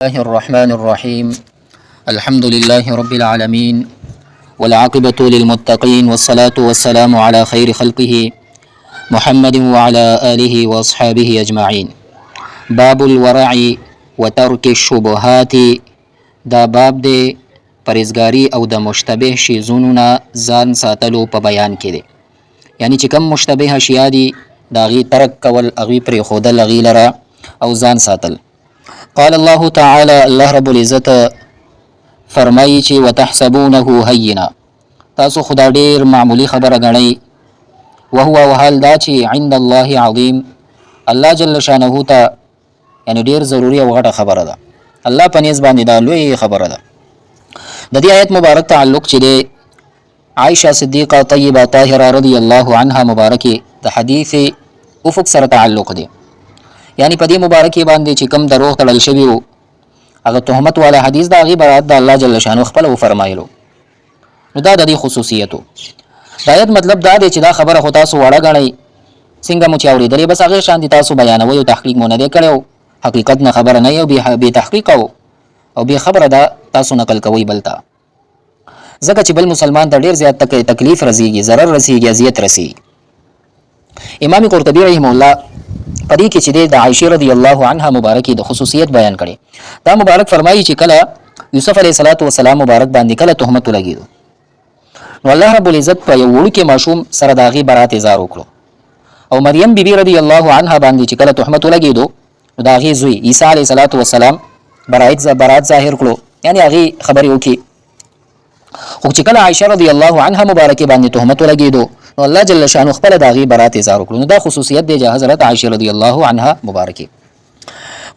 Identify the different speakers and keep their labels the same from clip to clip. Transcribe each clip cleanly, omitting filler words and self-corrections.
Speaker 1: الله الرحمن الرحيم. الحمد لله رب العالمين، والعاقبة للمتقين، والصلاة والسلام على خير خلقه محمد وعلى آله وأصحابه أجمعين. باب الورع وترك الشبهات. دا باب دے پرهیزګاری او د مشتبه شیزونو نه ځان ساتلو په بیان کې دی. یعنی چې کوم مشتبه اشیاء دي دا غي ترک کول، اغي پرې خودل، اغي لرا او ځان ساتل. قال الله تعالى، الله رب العزت فرمایي چې وتحسبونه هینا، تاسو خدا ډیر معمولی خبره غنئ، وهو وحال دا چې عند الله عظیم، الله جل شانه ته یعنی ډیر ضروری او غټه خبره ده. الله په نسبت باندې دا لوی خبره ده. د دې آیت مبارک تعلق چې دی عائشه صدیقه طیبه طاهره رضی الله عنها مبارکه د حدیث افق سره تعلق دی. یعنی په دې مبارکي باندې چې کوم دروغ تړل شوی وو، هغه تهمت والا حدیث دا غي برات د الله جل شانه خپل و فرمایلو. نو دا د دې خصوصیتو دا آیت مطلب دا دی چې دا خبره خو تاسو وړه غړی څنګه مو چې اورېدلې، بس هغه شان دي تاسو بیانوي او تحقیق مونږ نه کړو، حقیقت نه خبره نه یو به تحقیق او به خبره دا تاسو نقل کوي بلتا. ځکه چې بل مسلمان ته ډیر زیات تکلیف رسیږي، ضرر رسیږي، اذیت رسیږي. امام قرطبی رحمه الله پدې کې چې د عائشه رضی الله عنها مبارکي د خصوصیت بیان کړي. دا مبارک فرمایي چې کله یوسف علیه السلام مبارک باندې کله تهمت لګیدو، نو الله رب العزت په یو وړوکی ماشوم سره داغي برات اظهار وکړو، او مریم بیبي رضی الله عنها باندې چې کله تهمت لګیدو، نو داغي زوی عیسی علیه السلام برات ظاهر کړو، یعنی هغه خبرې وکي. خو چې کله عائشه رضی الله عنها مبارکه باندې تهمت لګیدو، نو الله جل شانه خپل داغي برات اظهار وکړو. نو دا خصوصیت دی چې حضرت عائشه رضی الله عنها مبارکه.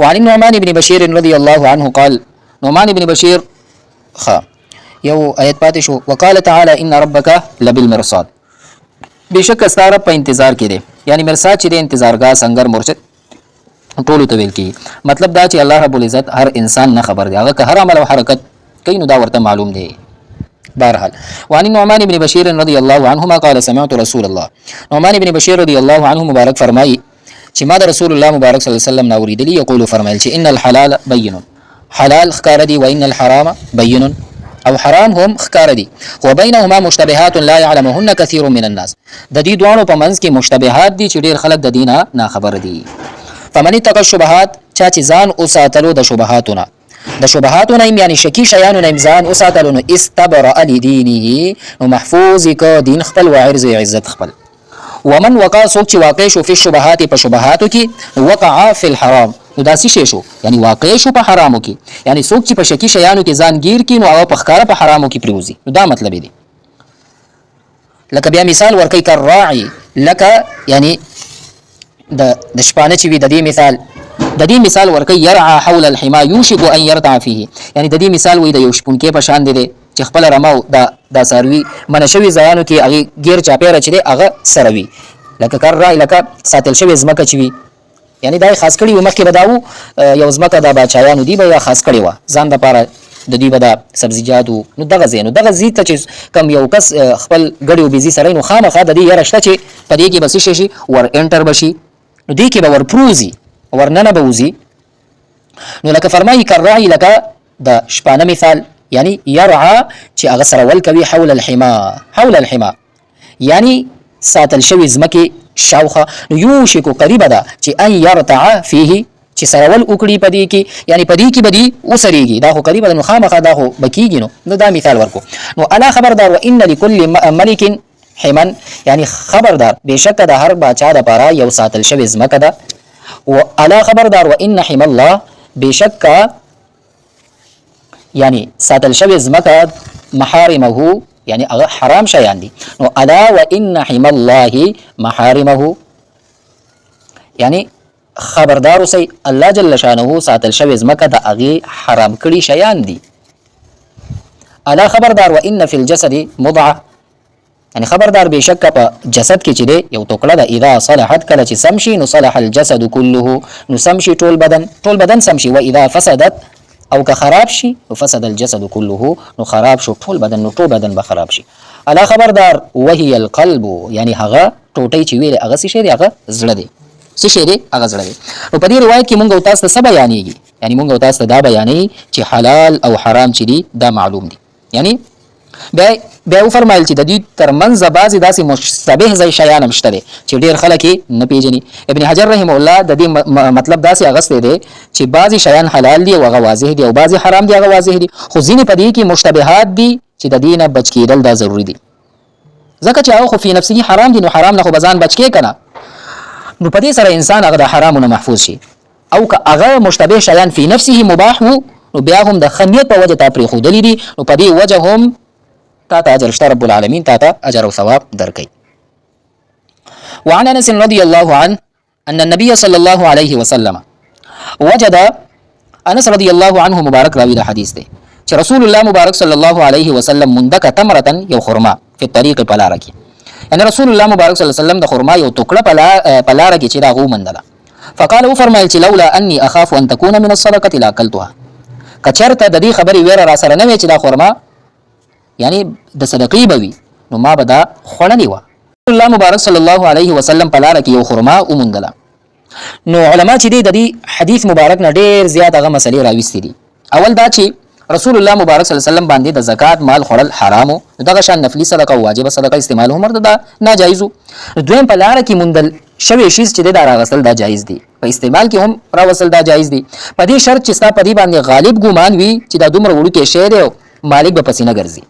Speaker 1: وعن النعمان بن بشير رضی الله عنه قال، نعمان بن بشير یو آیت پاتې شو، وقال تعالی ان ربک لبالمرصاد، بشک استاره په انتظار کې دی. یعنی مرصاد چې د انتظارګاه سنگر مرشد ټول ته ویل کی. مطلب دا چې الله رب العزت هر انسان نه خبر دی، هغه که هر عمل او حرکت کوي نو دا ورته معلوم دی. بهرحال وعن النعمان بن بشير رضي الله عنهما قال سمعت رسول الله، نعمان بن بشير رضي الله عنه مبارک فرمایي چې ما د رسول الله مبارک صلی الله علیه وسلم نوریدلی یقول فرمایل چې ان الحلال بین، حلال خکار دی، وان الحرام بین، او حرام هم خکار دی، وبينهما مشتبهات لا يعلمهن كثير من الناس، د دې دوانو په منځ کې مشتبهات دي چې ډیر خلک د دینه نه خبر دي. فمن اتقى الشبهات، چا چې ځان او ساتلو د شبهاتونه، د شبهاتونه یعنی شکی شیانو نه ځان او ساتلو، نو استبرأ لدینه، نو محفوظ ک دین خپل او عرض عزت خپل. ومن وقع، سوک چې واقع شو فی الشبهات، په شبهاتو کې، وقع فی الحرام، نو داسې شی شو یعنی واقع شو په حرامو کې. یعنی سوک چې په شکی شیانو کې ځان گیر کین او په ښکارا په حرامو کې پریوزي، نو دا مطلب دی. لکه بیا مثال ورکړي کراعی، لکه یعنی د شپانه چې وی د دې مثال ورکړي يرعى حول الحما يوشك ان يرتع فيه، یعنی د دې مثال وی د یو شپونکې په شان دی چې خپل رماو د ساروي منشوي ځایانو کې هغه غیر چاپیره چې هغه سروي، لکه کراعی، لکه ساتل شوی زمکه چې وی، یعنی دا خاص کړي و مخکې بداو یو زمکه د بچایانو دی به خاص کړي و ځان د پاره د دې بدا سبزیجاتو. نو دغه زی ته چې کم یو کس خپل غړي او بيزي سره نو خامخا د دې یارشته چې په دې کې بس شي ور انټر بشي، نو دې کې به ور پروزي ورننه بوزي. نو لکه فرمایي کراعی، لکه د شپانه مثال، یعنی يرعى چې هغه سره ول کوي حول الحما، یعنی ساتل شوی زمکه شاوخه، نو یوشکو قریبه ده چې ان يرتع فيه، چې سره ول وکړي پدې کې، یعنی پدې کې بدی اوسريږي، دا خو قریبه نو خامخا دا خو بکیږي. نو دا مثال ورکو. نو الا خبردار وان لكل ملك حمن، یعنی خبردار بشک د هر باچا د پاره یو ساتل شوی زمکه ده. والا خبردار وان حم الله، بشک یعنی ساتل شوی زمکه محارمه، یعنی هغه حرام شیان دي. نو الا وان حم الله محارمه، یعنی خبردار اوسئ الله جل شانه ساتل شوی زمکه د هغه حرام کړي شیان دي. الا خبردار وان فی الجسد مضعه، یعنی خبردار بشک په جسد کې چې دی یو ټوکړه ده، اذا صلحت، کله چې سمشي، نو صلح الجسد كله، نو سمشي ټول بدن سمشي. و اذا فسدت، او که خراب شي، نو فسد الجسد كله، نو خراب شو ټول بدن، نو ټول بدن به خراب شي. الا خبردار وهي القلب، یعنی هغه ټوټي چې ویل هغه څه شي دی، هغه زړه دی، څه شي دی، هغه زړه دی. نو په دې روایت کې مونږ تاسو ته څه بیانېږي یعنی مونږ او تاسو ته دا بیانې چې حلال او حرام چې دي دا معلوم دي. یعنی بیا وفرمایل چې د دې ترمنځ بعضې داسې مشتبه ځای شیان هم شته دی چې ډېر خلک یې نه پېژني. ابن حجر رحمه الله د دې مطلب داسې اغستی دی چې بعضې شیان حلال دي او هغه واضح دي او بعضې حرام دي هغه واضح دي، خو ځینې په دې کې مشتبهات دي چې د دې نه بچ کېدل دا ضروري دي، ځکه چې هغه خو فی نفسه حرام دي، نو حرام نه خو به ځان بچ کې که نه، نو په دې سره انسان هغه د حرامو نه محفوظ شي. او که هغه مشتبه شیان فی نفسه مباح وو نو بیا هم د ښه نیت په وجه تا پرېښودلي دي، نو په دې وجه هم تا ته اجر شته، رب العالمین تا ته اجر او ثواب درکوي. وعن انس رضی الله عنه ان النبي صلى الله عليه وسلم وجد، انس رضی الله عنه مبارک راوی دا حدیث دی چې رسول الله مبارک صلی الله علیه وسلم مندک تمرتن یو خرما په طریق په لاره کې، یعنی رسول الله مبارک صلی الله علیه وسلم د خرما یو ټوکړه په لاره کې چې دا غو مندله، فقال او فرمایل چې لولا انی اخاف ان تكون من الصدقه لاكلتها، کچرته د دې خبرې ویره را سره نه وي چې دا خرما یعنی د صدقې به وي نو ما به دا خوړلې وه. رسول الله مبارک صلی الله علیه وسلم په لاره کې یو خرما وموندله. نو علما چې دی د دې حدیث مبارک نه ډېر زیات هغه مسلې راویستې دي. اول دا چې رسول الله مبارک صلی الله علیه وسلم باندې د زکات مال خوړل حرامو، دغه شان نفلي صدقه او واجبه صدقه استعمال هم ورته دا ناجایز وو. دویم په لاره کې موندل شوی شیز چې دا راغستل دا جایز دی، په استعمال کې هم راوصل دا جایز دی، په دې شرط چې ستا په دې باندې غالب ګمان وي چې دا دومره وړوکی شی دی او مالک به پسې نه ګرځي.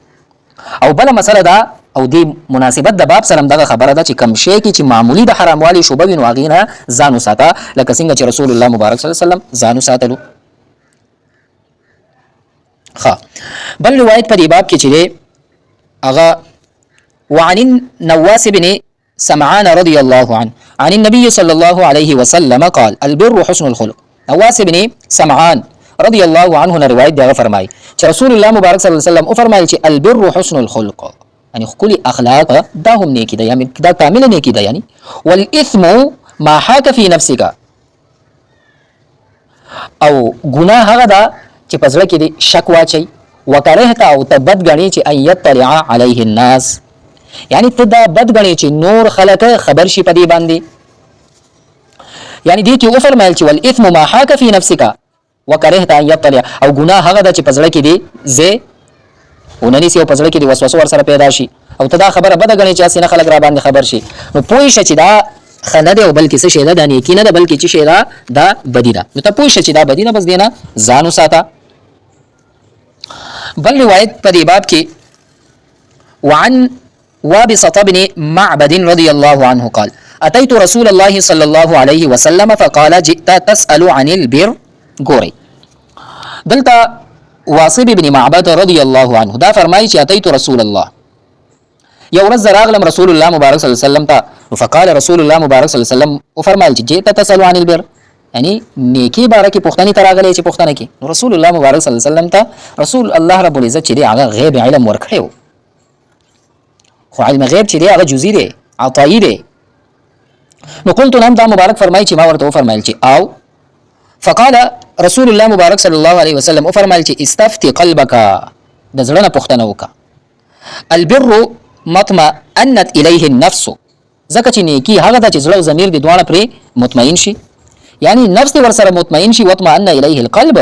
Speaker 1: او بله مسله دا او دې مناسبت د باب سره دغه خبره ده چې کم شی کې چې معمولی د حراموالي شوبه وي نو هغې نه ځان وساته، لکه څنګه چې رسول الله مبارک صلی الله علیه وسلم ځان وساتلو. بل روایت په دې باب کې چې دی هغه وعن النواس بن سمعان رضي الله عنه عن النبي صلى الله عليه وسلم قال البر حسن الخلق. نواس بن سمعان رضی الله عنه نه روایت دی فرمای چې رسول الله مبارک صلی الله علیه وسلم او فرمایل چې البر حسن الخلق، یعنی خپل اخلاق دا هم نیکی ده، یعنی دا کامل نیکی ده، یعنی والاثم ما حاک فی نفسک، او ګناه هغه ده چې په زړه کې دی شک واچي، وکرهت او ته بد ګڼې چې ان یطلع علیه الناس، یعنی ته دا بد ګڼې چې نور خلک خبر شي په دې باندې. یعنی دې کې وفرمایل چې والاثم ما حاک فی نفسک وکرهت ان یطلع، او ګناه هغه ده چې په زړه کې دی زه وننیسي او په زړه کې دی وسوسه ورسره پیدا شي او ته دا خبره بده ګڼې چې هسې نه خلک را باندې خبر شي، نو پوه شه چې دا ښه نه دی او بلکې څه شی ده، دا نیکي نه ده بلکې څه شی ده، دا بدي ده، نو ته پوه شه چې دا بدي نه، بس دې نه ځان وساته. بل روایت په دې باب کې وعن وابصة بن معبد رضي الله عنه قال أتيت رسول الله صلى الله عليه وسلم فقال جئت تسأل عن البر. ګورئ دلته واصب بن معبد رضی الله عنه دا فرمایي چې اتیت رسول الله، یو ورځ راغلم رسول الله مبارک صلی الله علیه وسلم ته، فقال رسول الله مبارک صلی الله علیه وسلم وفرمایل چې جئت تسأل عن البر، یعنی نیکی باره کې پوښتنې ته راغلی چې پوښتنه کې، نو رسول الله مبارک صلی الله علیه وسلم ته رسول الله رب العزت چې دی هغه غیب علم ورکړی و، خو علم غیب چې دی هغه جزئی دی، عطایي دی. نو قلت نعم، دا مبارک فرمایي چې ما ورته وفرمایل چې او فقال رسول الله مبارک صلی الله علیه وسلم او فرمایل چې استفتی قلبک، د زړه نه پوښتنه وکړه. البر مطمئنت الیه النفس، ځکه چې نیکی هغه ده چې زړه او ضمیر دې دواړه پرې مطمئن شي، یعنی نفس دې ورسره مطمئن شي، واطمئن الیه القلب،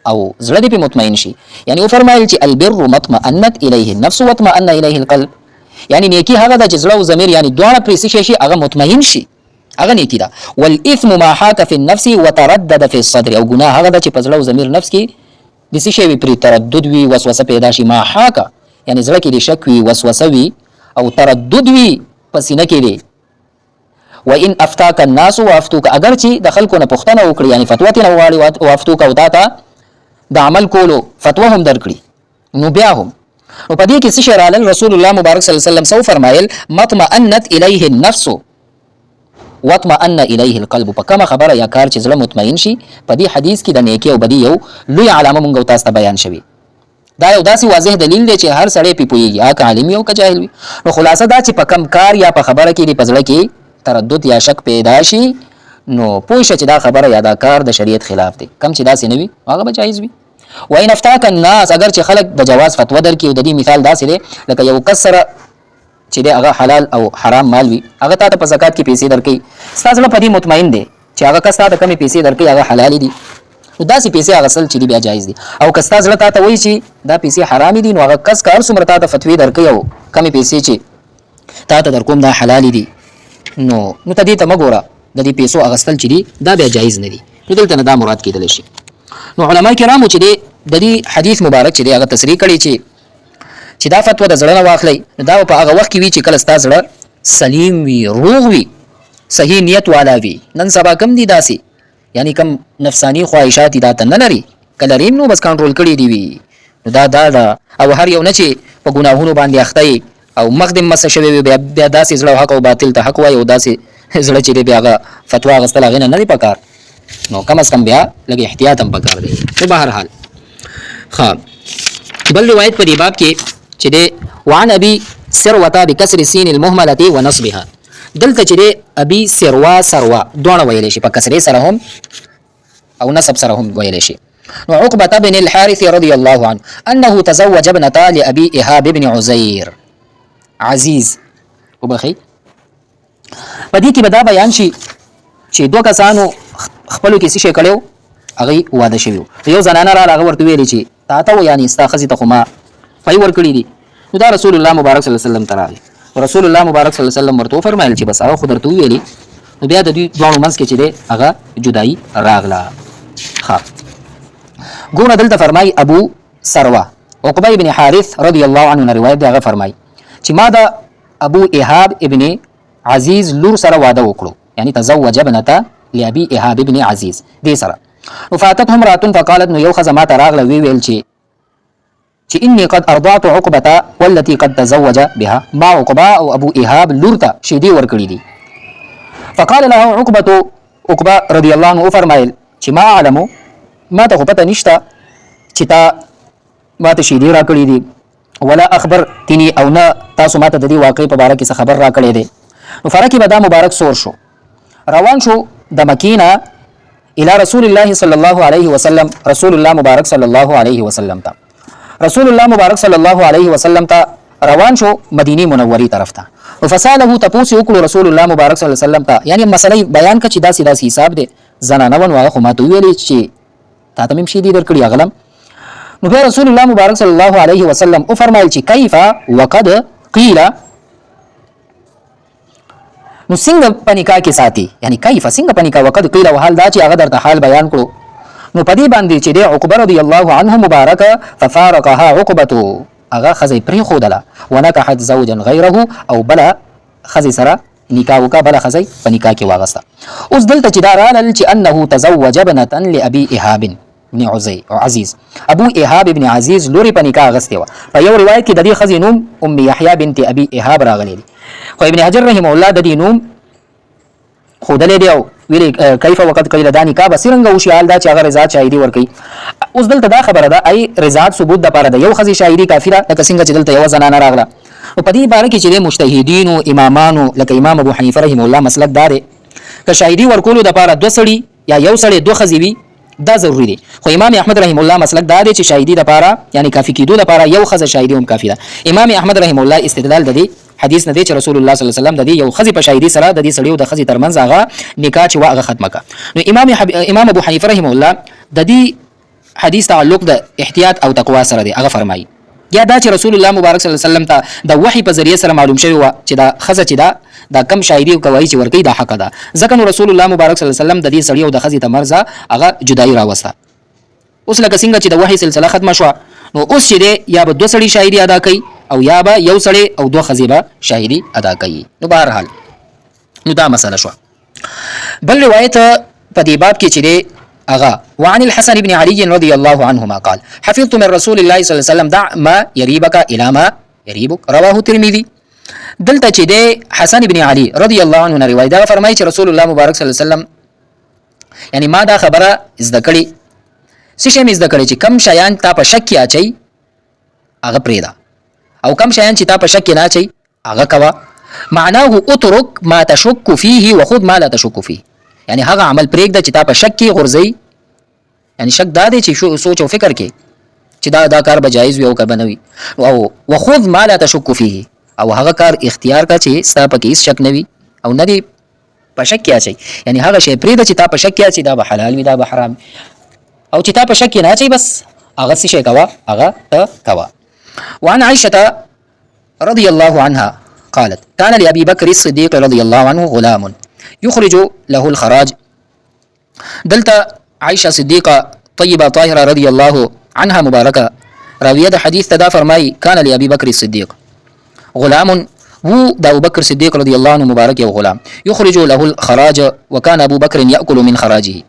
Speaker 1: او زړه دې پرې مطمئن شي. یعنی او فرمایل چې البر مطمئنت الیه النفس واطمئن الیه القلب، یعنی نیکی هغه ده چې زړه او ضمیر یعنی دواړه پرې څه شي هغه مطمئن شي، هغه نیکی ده. والاثم ما حاک فی النفس وتردد فی الصدر، او ګناه هغه ده چې په زړه او ضمیر نفس کې د څه شی وي پرې تردد وي، وسوسه پیدا شي. ما حاک یعنی زړه کې د شک وي، وسوسه وي او تردد وي په سینه کې دی. وان افتاک الناس وافتوک، اگر چې د خلکو نه پوښتنه وکړي یعنی فتوا ترې وغواړي، وافتوک او تا ته د عمل کولو فتوا هم درکړي، نو بیا هم نو په دې کې څه شی راغلل؟ رسول الله مبارک صلی الله علیه وسلم سو فرمایل مطمئنت الیه النفس واطمئن الیه القلب، په کومه خبره یا کار چې زړه مطمئن شي، په دې حدیث کې د نیکی او بدی یو لوی علامه مونږ تاسو ته بیان شوی. دا یو داسې واضح دلیل دی چې هر سړی پې پوهېږي، هغه عالم وي او که جاهل وي. نو خلاصه دا چې په کم کار یا په خبره کې د په زړه کې تردد یا شک پیدا شي، نو پوه شه چې دا خبره یا دا کار د شریعت خلاف دی، کم چې داسې نه وي هغه به جایز وي. وان افتاک الناس، اگر چې خلک د جواز فتوا درکړي، او د دې مثال داسې دی لکه یو کس سره چې دی هغه حلال او حرام مال وي، هغه تا ته په زکات کې پیسې درکوي، ستا زړه په دې مطمئن دی چې هغه کس تا ته کمې پیسې درکوي هغه حلالې دي، داسې پیسې اغسل چې دی بیا جایز دي. او که ستا زړه تا ته وایي چې دا پیسې حرامې دي، نو هغه کس که هر څومره تا ته فتوی درکوي او کمې پیسې چې تا ته در کوم دا حلالې دي، نو ته دې ته مه ګوره، د دې پیسو اغستل چې دي دا بیا جایز نه دي. نو دلته نه دا مراد کېدلی شي. نو علما کرامو چې دی د دې حدیث مبارک چې دی هغه تصریح کړی چې دا فتوا د زړه نه واخلئ، نو دا په هغه وخت کې وي چې کله ستا زړه سلیم وي، روغ وي، صحیح نیت والا وي. نن سبا کم دي داسې، یعنی کم نفسانی خواهشات دا ته نه لري، که لري نو بس کنټرول کړي دي وي. نو دا او هر یو نه چې په ګناهونو باندې اخته او مخدم مسه شوی وي، بیا داسې زړه حق او باطل ته حق وایي، او داسې زړه چې دی بیا هغه فتوا اخیستل هغې نه دی پکار. نو کم از کم بیا لږ احتیاط هم پکار دی. خو بهرحال بل روایت په دې باب کې چې دی وعن ابي سروه بکسر السین المهمله ونصبها، دلته چې دی ابي سروه دواړه ویلی شي، په کسرې سره هم او نصب سره هم ویلی شي. نو عقبة بن الحارث رضي الله عنه انه تزوج ابنتا لابي ايهاب بن عزير عزیز. وبخي په دې کې به دا بیان شي چې دوه کسانو خپلو کې څه شی کړی و، هغوی واده شوي و. یو زنانه راغله، هغه ورته ویلې چې تا ته یعنې ستا ښځې ته خو ما پی ورکړي دي. نو دا رسول الله مبارک صلی الله علیه وسلم ته راغی، رسول الله مبارک صلی الله علیه وسلم ورته وفرمایل چې بس هغه خو درته وویلې. نو بیا د دوی دواړو منځ کې چې دی هغه جدایي راغله. ګوره دلته فرمایي ابو سروه عقبه ابن حارث رضی الله عنه نه روایت دی، هغه فرمایي چې ما د ابو ایهاب ابن عزیز لور سره واده وکړو، یعنی تزوج ابنته لابي ایهاب ابن عزیز دې سره. فاتتهم راتن فقالت، نو یو ښځه ما ته راغله ویل چې انی قد ارضعت عقبه والتي قد تزوج بها، ما عقبه او ابو ایهاب لور ته شیدې ورکړي دي. فقال له عقبه رضی الله عنه فرمایل چې ما علمو، ما ته خو پته نشته چې تا ما ته شیدې راکړي دي، ولا اخبر تینی او نه تاسو ما ته د دې واقعې په باره کې څه خبر راکړی دی. نو فرکب دا مبارک سور شو، روان شو د مکینه الى رسول الله صلی الله علیه وسلم، رسول الله مبارک صلی الله علیه وسلم ته، رسول الله مبارک صلی الله علیه وسلم ته روان شو مدینه منورې طرف ته. فساله تپوس وکړو رسول الله مبارک صلی الله علیه وسلم ته، یعنی مسله بیان کړه چې داسې حساب دی، زنانه ونه هغه خو ما ته ویلې چې تا ته مې شیدې درکړي اغلم. نو بیا رسول الله مبارک صلی الله علیه وسلم او فرمایل چې کیف وقد قیل، نو څنګه په نکاح کې ساتي، یعنی کیف څنګه په نکاح، وقد قیل وحال دا چې هغه درته حال بیان کړو. نو په دې باندې چې د عقبه رضی الله عنه مبارک ففارقها عقبته، هغه ښځه پرېښودله، ونکحت زوجا غیره، او بله ښځې سره نکاح وکړه، بله ښځه په نکاح کې واغسته. اوس دلته چې دا رالل چې انه تزوج ابنة لابي ایهاب بن عزیز، ابو ایهاب ابن عزیز لوري په نکاح اغستې وه. په یو روایت کې د دې ښځې نوم ام یحیی بنت ابي ایهاب راغلی دی، خو ابن حجر رحمه الله د دې نوم ښودلی دی او ویلې کیف وقد قیل، دا نکاح به څرنګه وشي، حال دا چې هغه رضاعت شاهدي ورکوي. اوس دلته دا خبره ده ای رضاعت ثبوت دپاره د یو ښځې شاهدي کافي ده، لکه څنګه چې دلته یوه زنانه راغله. نو په دې باره کې چې د مجتهدینو امامانو لکه امام ابو حنیفه رحمه الله مسلک دا دی که شاهدي ورکولو دپاره دوه سړي یا یو سړی دوه ښځې وي دا ضروري دی، خو امام احمد رحم الله مسلک دا دی چې شاهدي دپاره یعنی کافي کېدو دپاره یو ښځه شاهدي هم کافي ده. امام احمد رحم الله استدلال د دې حدیث نه دی چې رسول الله صلی الله علیه وسلم د دې یو ښځې په شاهدي سره د دې سړي او د ښځې ترمنځ هغه نکاح چې وه هغه ختمه کړه. نو امام ابو حنیفه رحم الله د دې حدیث تعلق د احتیاط او تقوا سره دی، هغه فرمایي یا دا چې رسول الله مبارک صلی الله علیه وسلم ته د وحی په ذریعه سره معلوم شوی و چې دا ښځه چې دا کم شاهدي او گواهی چې ورکوي دا حق ده، ځکه نو رسول الله مبارک صلی الله علیه وسلم د دې سړي او د ښځې ترمنځ هغه جدایي راوسته. اوس لکه څنګه چې د وحی سلسله ختمه شوه، نو اوس چې دی یا به دوه سړي شاهدي ادا کوي او یا به یو سړی او دوه ښځې به شاهدي ادا کوي. نو بهرحال نو دا مسله شوه. بل روایت په دې باب کې چې دی هغه وعن الحسن بن علي رضي الله عنهما قال حفظت من رسول الله صلى الله عليه وسلم دع ما يريبك الى ما يريبك، رواه الترمذي. دلته چې دی حسن بن علي رضي الله عنه نه روایت دا فرمایي چې رسول الله مبارک صلی الله علیه وسلم یعنی ما دا خبره زده کړې، څه شی مې زده کړې چې کم شیان تا په شک کې اچي هغه پرېږده او کم شیان چې تا په شک کې نه اچي هغه کوه. معناه اترك ما تشك فيه وخذ ما لا تشك فيه، یعنی هغه عمل پرېږده چې تا په شک کې غورځوي، یعنی شک دا دی چې سوچ او فکر کې چې دا کار به جایز وي او که به نه وي، او وخذ ما لا تشك فيه، او هغه کار اختیار کا چې ستا پکې هېڅ شک نه وي او نه دی په شک کې اچي، یعنی هغه شی پرېږده چې تا په شک کې اچي دا به حلال وي دا به حرام. او چې تا په شک نه اچي بس هغه څه شي کوا هغه ته کوا. وعن عائشة رضي الله عنها قالت كان لأبي بكر الصديق رضي الله عنه غلام يخرج له الخراج. دلتا عائشة صديقة طيبة طاهرة رضي الله عنها مباركة راوية حديث تدا فرماي كان لأبي بكر الصديق غلام هو دا أبو بكر الصديق رضي الله عنه مبارك يا غلام يخرج له الخراج وكان أبو بكر يأكل من خراجه.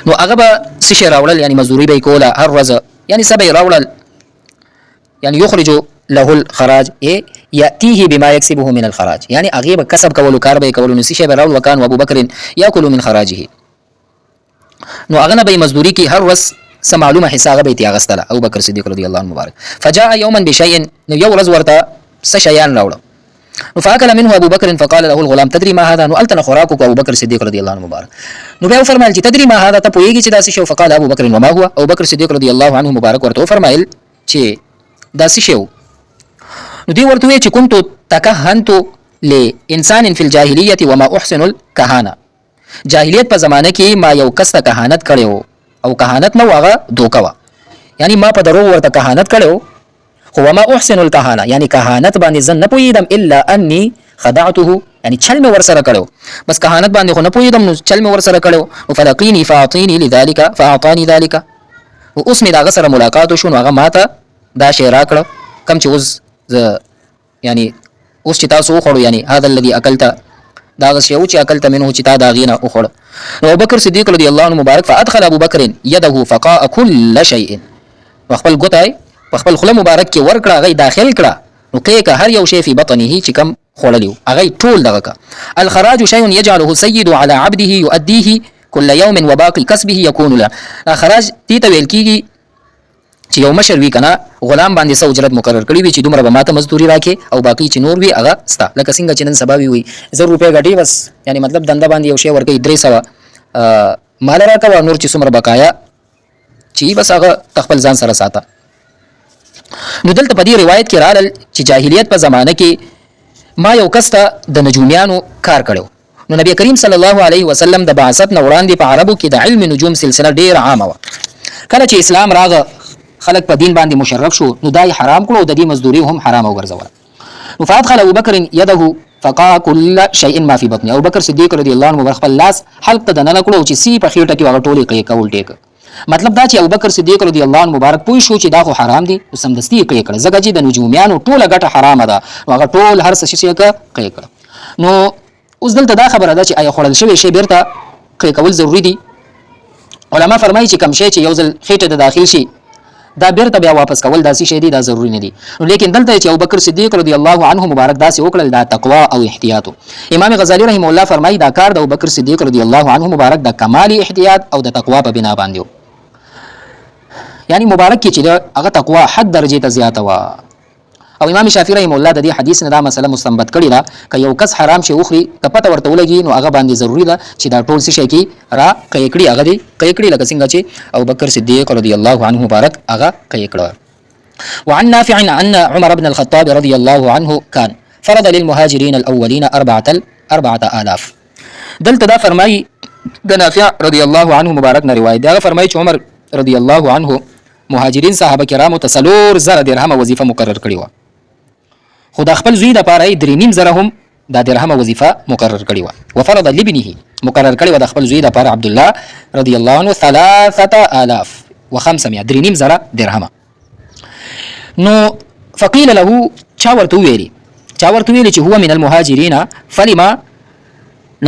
Speaker 1: نو أغبى سشي راولل يعني مزدوري بيكولا هر رز يعني سبي راولل يعني يخرج له الخراج يأتيه بما يكسبه من الخراج يعني أغيب كسب كولو كاربي كولو نسيشي براول وكان وأبو بكر يأكل من خراجه. نو أغنى بي مزدوري كي هر رز سمعلومة حساغة بيتي أغسطلا أبو بكر الصديق رضي الله عنه مبارك. فجاء يوما بشيء نو يو رز ورتا سشيان راولا فأكل منه أبو بكر فقال له الغلام تدري ما هذا؟ نو ألتنا خراكك أبو بكر الصديق رضي الله عنه مبارك. نو بيو فرمائل تدري ما هذا تبو يجي داسي شو؟ فقال أبو بكر وما هو؟ أبو بكر الصديق رضي الله عنه مبارك ورتو فرمائل چه داسي شو؟ نو دي ورتو چه كنت تكهنت لإنسان في الجاهلية وما أحسن الكهانة. جاهلیت په زمانه کې ما یو کس ته کهانت کړو او کهانت نو هغه دوکوا یعنی ما په درو ورته کهانت کړو خو ما احسن الكهانه یعنی کهانت باندې زن نه پویدم الا اني خدعته یعنی چل مې ور سره کړو بس کهانت باندې خو نه پویدم نو چل مې ور سره کړو فلقيني فاعطيني لذلك فاعطاني ذلك او اوس مې دا سره ملاقات شو نو هغه ماته دا شی راکړه کم چې اوس یعنی اوس چې تاسو خورو یعنی هذا الذي اكلت دا غشیو چې اکلت منه چې تا دا غینه اخړ. نو ابو بکر صدیق رضی الله عنه مبارک فادخل ابو بکر يده فقاء كل شيء خپل ګوتای خپل خله مبارک کې ورکړه غي داخل کړه نو کې هر یو شی په بطنه چې کم خړلیو هغه ټول دغه کا. الخراج شيء يجعله السيد على عبده يؤديه كل يوم وباقي كسبه يكون له. خراج تی ته ویل کیږي چې یو مشر وی کنه غلام باندې سو اجرت مقرر کړی وي چې دومره به ماته مزدوري راکې او باقی چې نور وی هغه ستا لکه څنګه چې نن سبا وی 100 روپے غټي بس یعنی مطلب دنده باندې یو شی ورکې 300 مال راکوا نور چې څومره بقایا چې بس هغه تخپل ځان سره ساته. نو دلته په دې روایت کې راغل چې جاهلیت په زمانه کې ما یو کسته د نجوميانو کار کړو. نو نبی کریم صلی الله علیه وسلم د بعثت نو وړاندې په عربو کې د علم نجوم سلسله ډیر عامه و. کله چې اسلام راغ خلق په دین باندې مشرف شو نو دای حرام کړو د دې مزدوري هم حرام وګرځول. نو فادخل ابو بکر يده فقا كل شيء ما في بطنه. ابو بکر صدیق رضی الله عنه خپل لاس حلق ته نه کړو چې سی په خېټه کې هغه ټولي کوي کول ټیک مطلب دا چې ابو بکر صدیق رضی الله عنه مبارک پوه شو چې دا خو حرام دي سمدستي کوي کړه زګه چې د نجوميانو ټوله ګټه حرام ده هغه ټول هر څه شي کوي کړه. نو اوس دلته دا خبره ده چې آیا خړل شوی شی بیرته کوي کول ضروری دي. علما فرمایي چې کم شی چې یو ځل خېټه ته داخل شي دا بیرته بیا واپس کول داسې شی دی دا ضروری نه دي. نو لیکن دلته چې ابو بکر صدیق رضی الله عنه مبارک داسې وکړل دا تقوا او احتیاط. امام غزالی رحم الله فرمایي دا کار د ابو بکر صدیق رضی الله عنه مبارک د کمال احتیاط او د تقوا په بنا باندې یعنی مبارک کې چې هغه تقوا حد درجه ته زیاته وا. او امام شافعی رحم الله د دې حدیث نه دا مسله مستنبط کړی دا ک یو کس حرام شي وخوري کپته ورته ولګي نو هغه باندې ضروری ده چې دا ټول شي کې را کېکړي هغه دی کېکړي لکه څنګه چې ابو بکر صدیق رضی الله عنه مبارک هغه کېکړه. وعن نافع ان عمر بن الخطاب رضي الله عنه كان فرض للمهاجرين الاولين 4000. دلته دا فرمایي د نافع رضی الله عنه مبارک نه روایت دا فرمایي چې عمر رضی الله عنه مهاجرین صحابه کرامو ته 3,000 درهم وظیفه مقرر کړی و. خو د خپل زوی لپاره 3,500 هم د درهم وظیفه مقرر کړی و. وفرض لابنه مقرر کړی و د خپل زوی لپاره عبد الله رضی الله عنه 3,500 3,500 درهم. نو فقيل له چا ورته ویلي چې هو من المهاجرين فلما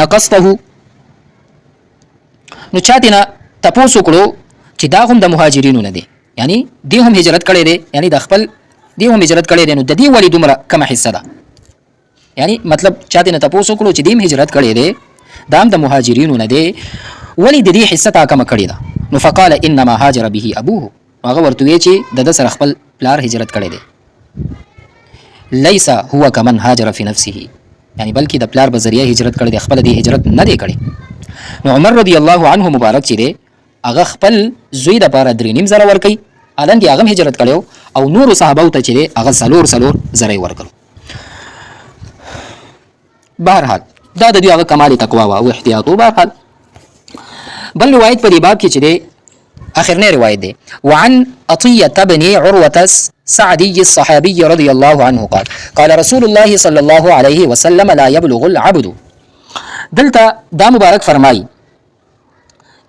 Speaker 1: نقصته. نو چاته نه تاسو کړو چې دا هم د مهاجرینو نه دي یعنی دی هم هجرت کړي دي یعنی د خپل دی هم هجرت کړي دي نو د دې ولی دومره کم حصہ ده یعنی مطلب چاته نه تاسو کړو چې دیم هجرت کړي دي دا هم د مهاجرینو نه دي ولی د دې حصہ تا کم کړي ده. نو فقال انما هاجر به ابوه هغه ورته وی چې د سره خپل پلار هجرت کړي دي ليس هو كمن هاجر في نفسه یعنی بلکې د پلار په ذریعہ هجرت کړي دي خپل د هجرت نه دی کړي. نو عمر رضی الله عنه مبارک چې دی هغه خپل زوی د لپاره 3,500 ورکړي الان کې هغه هجرت کړو او نور صحابه ته چې هغه سلور زری ورکړو. بهرحال دا د دې هغه کمال تقوا او احتیاط. بهرحال بل روایت په دې باب کې چې دی اخرنی روایت دی وعن عطية بن عروة السعدي الصحابي رضي الله عنه قال قال رسول الله صلى الله عليه وسلم لا يبلغ العبد دلته دا مبارک فرمایي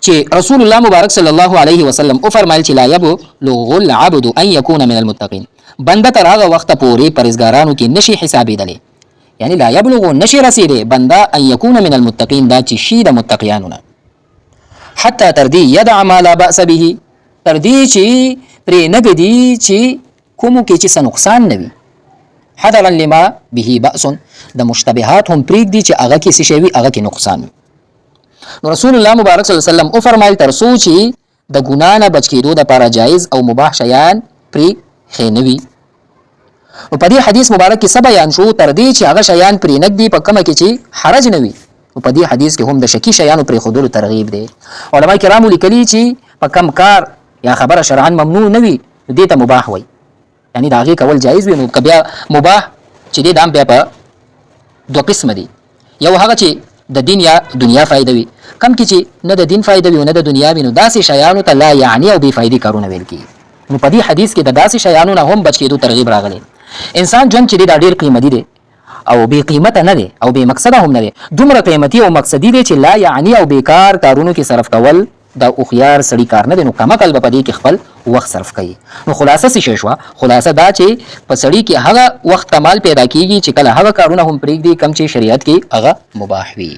Speaker 1: چې رسول الله مبارک صلی الله علیه وسلم او فرمایل چې لا یبلغ العبد ان يكون من المتقین بنده تر هغه وخت پورې پرهیزګارانو کې نشي حسابېدلی یعنی لا یبلغ نشي رسیدي بنده ان يكون من المتقین دا چې شي د متقیانو نه حتی تر دې يدع ما لا باس به تر دې چې پرې نه ږدي چې کومو کې چې څه نقصان نه وي حذرا لما به باس د مشتبهات هم پرېږدي چې هغه کې څه شی وي هغه کې نقصان وي نو رسول الله مبارک صلی الله علیه وسلم او فرمایل تر څو چې د ګنا نه بچ کېدو دپاره جایز او مباح شیان پرې ښې نه وي نو په دې حدیث مبارک کې څه بیان شو تر دې چې هغه شیان پرې نږدي په کومه کې چې حرج نه وي نو په دې حدیث کې هم د شکی شیانو پرېښودلو ترغیب دی علما کرامو لیکلي چې په کم کار یا خبره شرعا ممنوع نه وي نو دې ته مباح وایي یعنی د هغې کول جایز وي نو که بیا مباح چې دی دا هم بیا په دوه قسمه دي یو هغه چې د دین یا دنیا فایده وي کم کې چې نه د دین فایده وي او نه د دنیا وي نو داسې شیانو ته لا یعنی او بې فایدې کارونه ویل کېږي نو په دې حدیث کې د داسې شیانو نه هم بچ کېدو ترغیب راغلی انسان ژوند چې دی دا ډېر قیمتي دی او بې قیمته نه دی او بې مقصده هم نه دی دومره قیمتي او مقصدي دی چې لا یعنی او بیکار کارونو کې صرف کول دا هوښیار سړي کار نه دی نو کمعقل به په دې کې خپل وخت صرف کوي نو خلاصه څه شی شوه خلاصه دا چې په سړي کې هغه وخت کمال پیدا کېږي چې کله هغه کارونه هم پرېږدي کم چې شریعت کې هغه مباح وي